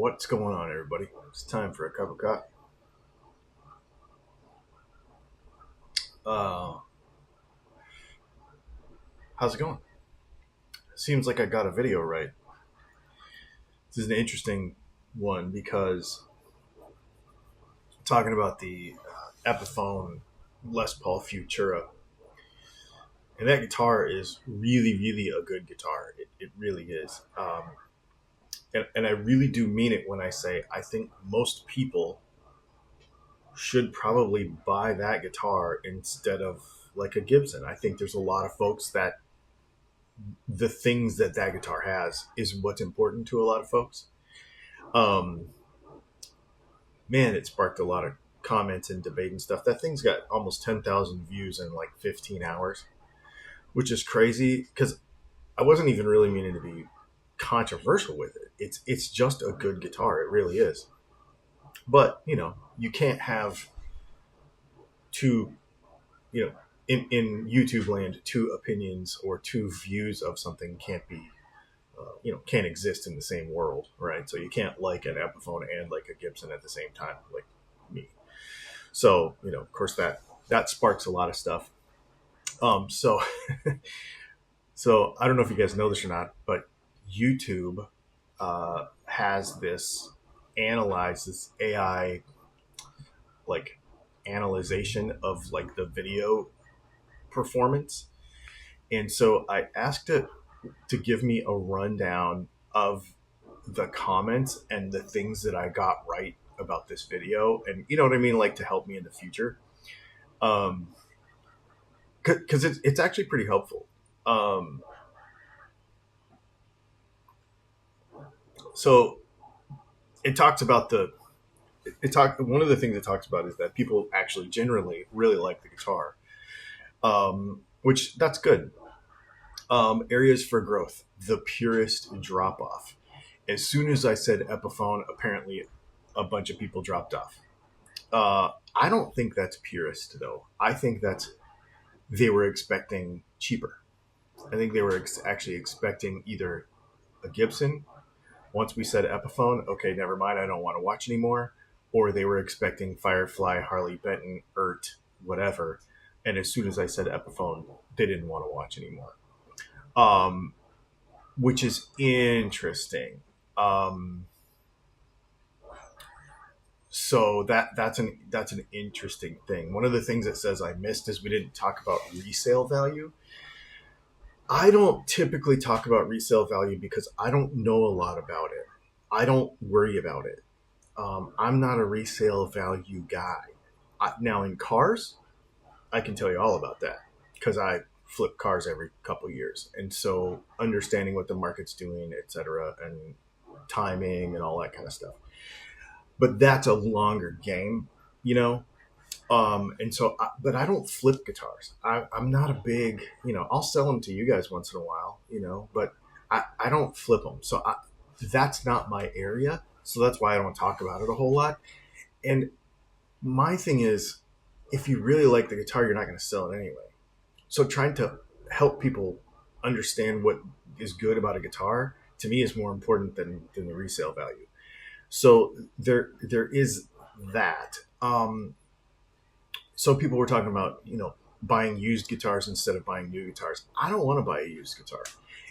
What's going on, everybody? It's time for a cup of coffee. Uh, how's it going? Seems like I got a video right. This is an interesting one because I'm talking about the Epiphone Les Paul Futura. And that guitar is really, really a good guitar. It really is. And I really do mean it when I say I think most people should probably buy that guitar instead of like a Gibson. I think there's a lot of folks that the things that guitar has is what's important to a lot of folks. Um, Man, it sparked a lot of comments and debate and stuff. That thing's got almost 10,000 views in like 15 hours, which is crazy because I wasn't even really meaning to be controversial with it. It's just a good guitar. It really is. But, you can't have two, you know, in YouTube land, two opinions or two views of something can't be can't exist in the same world, right? So you can't like an Epiphone and like a Gibson at the same time, like me. So of course that sparks a lot of stuff. So so I don't know if you guys know this or not, but YouTube has this AI like analyzation of like the video performance, and so I asked it to give me a rundown of the comments and the things that I got right about this video, and you know what I mean, like to help me in the future. Because it's actually pretty helpful. Um, so it talks about one of the things it talks about is that people actually generally really like the guitar, which that's good. Areas for growth, the purest drop off. As soon as I said Epiphone, apparently a bunch of people dropped off. I don't think that's purist, though. I think that's they were expecting cheaper. I think they were actually expecting either a Gibson. Once we said Epiphone, okay, never mind, I don't want to watch anymore. Or they were expecting Firefly, Harley Benton, whatever. And as soon as I said Epiphone, they didn't want to watch anymore. Which is interesting. So that's an interesting thing. One of the things it says I missed is we didn't talk about resale value. I don't typically talk about resale value because I don't know a lot about it. I don't worry about it. I'm not a resale value guy. Now in cars, I can tell you all about that because I flip cars every couple of years, and so understanding what the market's doing, etc., and timing and all that kind of stuff. But that's a longer game, you know. But I don't flip guitars. I'm not a big, I'll sell them to you guys once in a while, but I don't flip them. So that's not my area. So that's why I don't talk about it a whole lot. And my thing is, if you really like the guitar, you're not going to sell it anyway. So trying to help people understand what is good about a guitar to me is more important than the resale value. So there is that. So people were talking about, buying used guitars instead of buying new guitars. I don't want to buy a used guitar.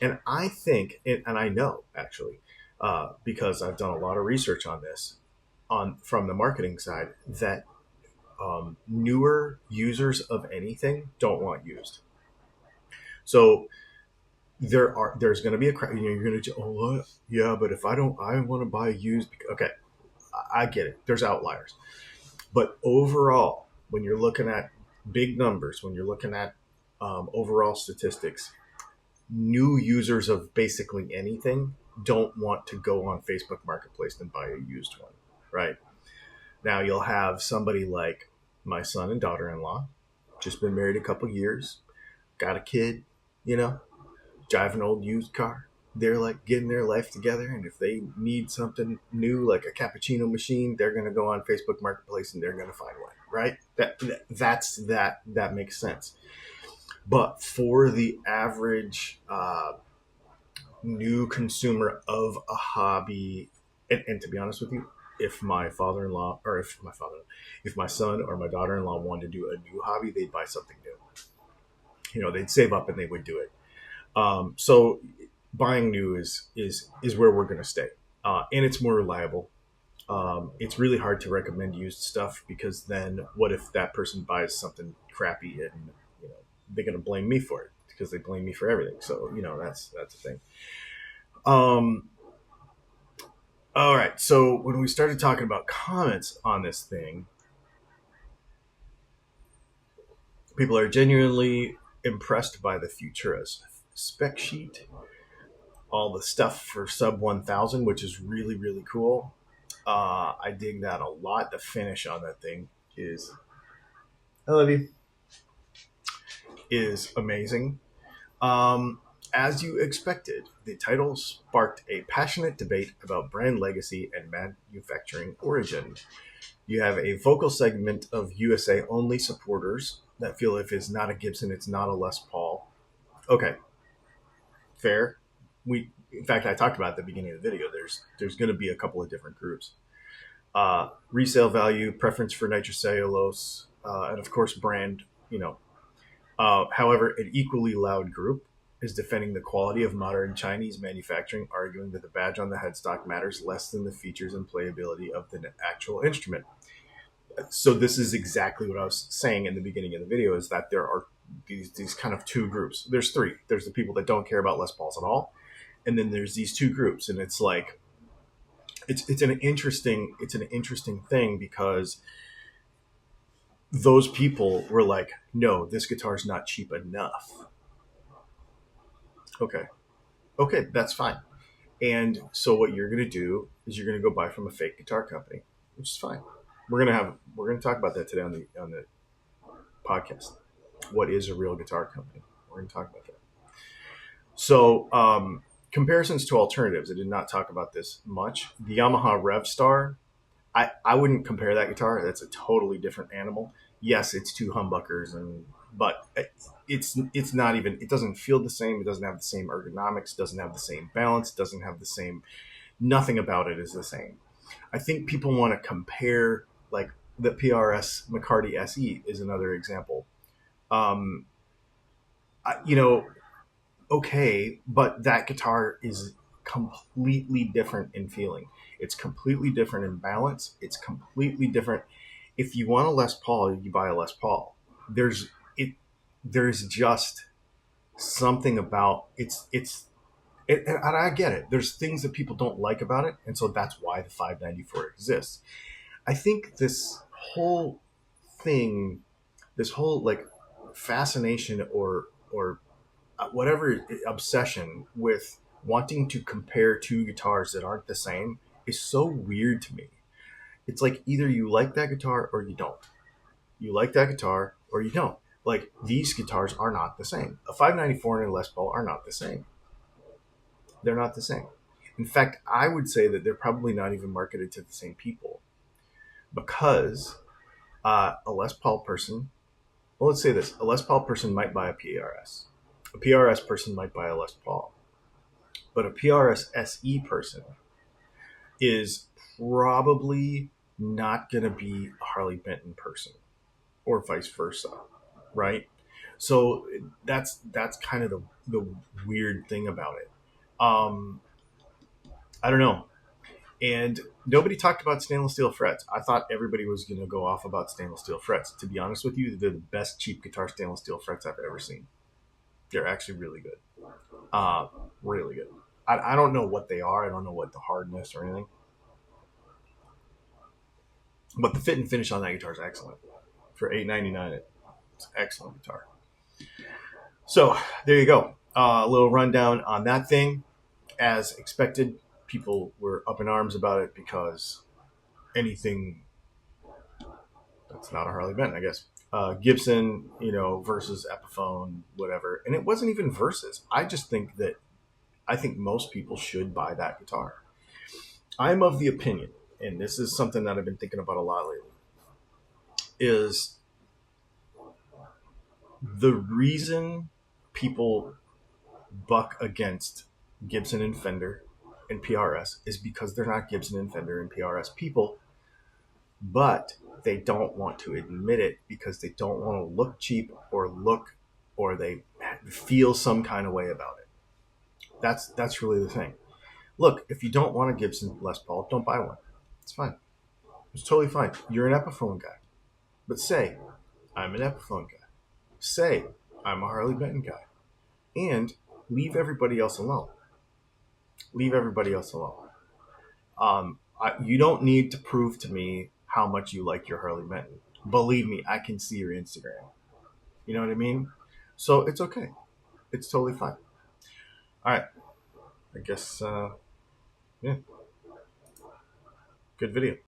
And I think, and I know actually, because I've done a lot of research on this, from the marketing side, that newer users of anything don't want used. So there's going to be a crowd. You're going to, yeah, but if I want to buy used. Okay, I get it. There's outliers, but overall, when you're looking at big numbers, when you're looking at overall statistics, new users of basically anything don't want to go on Facebook Marketplace and buy a used one, right? Now you'll have somebody like my son and daughter-in-law, just been married a couple years, got a kid, drive an old used car. They're like getting their life together, and if they need something new, like a cappuccino machine, they're going to go on Facebook Marketplace and they're going to find one, right? That makes sense. But for the average new consumer of a hobby, And to be honest with you, if my father-in-law, or if my son or my daughter-in-law wanted to do a new hobby, they'd buy something new. They'd save up and they would do it. So buying new is where we're going to stay, and it's more reliable. It's really hard to recommend used stuff because then what if that person buys something crappy and they're going to blame me for it because they blame me for everything. So that's the thing. All right. So when we started talking about comments on this thing, people are genuinely impressed by the Futura's spec sheet, all the stuff for sub 1000, which is really, really cool. I dig that a lot. The finish on that thing is, I love you, is amazing. As you expected, the title sparked a passionate debate about brand legacy and manufacturing origin. You have a vocal segment of USA only supporters that feel if it's not a Gibson, it's not a Les Paul. Okay, fair. In fact, I talked about at the beginning of the video. There's going to be a couple of different groups. Resale value, preference for nitrocellulose, and of course brand. However, an equally loud group is defending the quality of modern Chinese manufacturing, arguing that the badge on the headstock matters less than the features and playability of the actual instrument. So this is exactly what I was saying in the beginning of the video, is that there are these kind of two groups. There's three. There's the people that don't care about Les Pauls at all, and then there's these two groups, and it's like it's an interesting thing because those people were like, no, this guitar's not cheap enough. Okay, that's fine. And so what you're going to do is you're going to go buy from a fake guitar company, which is fine. We're going to talk about that today on the podcast. What is a real guitar company? We're going to talk about that. So comparisons to alternatives. I did not talk about this much. The Yamaha Revstar, I wouldn't compare that guitar. That's a totally different animal. Yes, it's two humbuckers, but it's not even. It doesn't feel the same. It doesn't have the same ergonomics. Doesn't have the same balance. Doesn't have the same. Nothing about it is the same. I think people want to compare, like the PRS McCarty SE is another example. Okay, but that guitar is completely different in feeling. It's completely different in balance. It's completely different. If you want a Les Paul, you buy a Les Paul. There's just something about and I get it. There's things that people don't like about it, and so that's why the 594 exists. I think this whole thing, this whole like fascination or whatever obsession with wanting to compare two guitars that aren't the same is so weird to me. It's like either you like that guitar or you don't. You like that guitar or you don't. Like, these guitars are not the same. A 594 and a Les Paul are not the same. They're not the same. In fact, I would say that they're probably not even marketed to the same people, because a Les Paul person, well, let's say this, a Les Paul person might buy a PRS. A PRS person might buy a Les Paul. But a PRS SE person is probably not going to be a Harley Benton person, or vice versa, right? So that's kind of the weird thing about it. I don't know. And nobody talked about stainless steel frets. I thought everybody was going to go off about stainless steel frets. To be honest with you, they're the best cheap guitar stainless steel frets I've ever seen. They're actually really good. Really good. I don't know what they are. I don't know what the hardness or anything. But the fit and finish on that guitar is excellent. For $899, it's an excellent guitar. So there you go. A little rundown on that thing. As expected, people were up in arms about it because anything that's not a Harley Benton, I guess. Gibson, versus Epiphone, whatever. And it wasn't even versus. I think most people should buy that guitar. I'm of the opinion, and this is something that I've been thinking about a lot lately, is the reason people buck against Gibson and Fender and PRS is because they're not Gibson and Fender and PRS people, but they don't want to admit it because they don't want to look cheap or they feel some kind of way about it. That's really the thing. Look, if you don't want a Gibson Les Paul, don't buy one. It's fine. It's totally fine. You're an Epiphone guy. But say, I'm an Epiphone guy. Say, I'm a Harley Benton guy. And leave everybody else alone. Leave everybody else alone. You don't need to prove to me how much you like your Harley Benton. Believe me, I can see your Instagram. You know what I mean? So it's okay. It's totally fine. All right. I guess, yeah. Good video.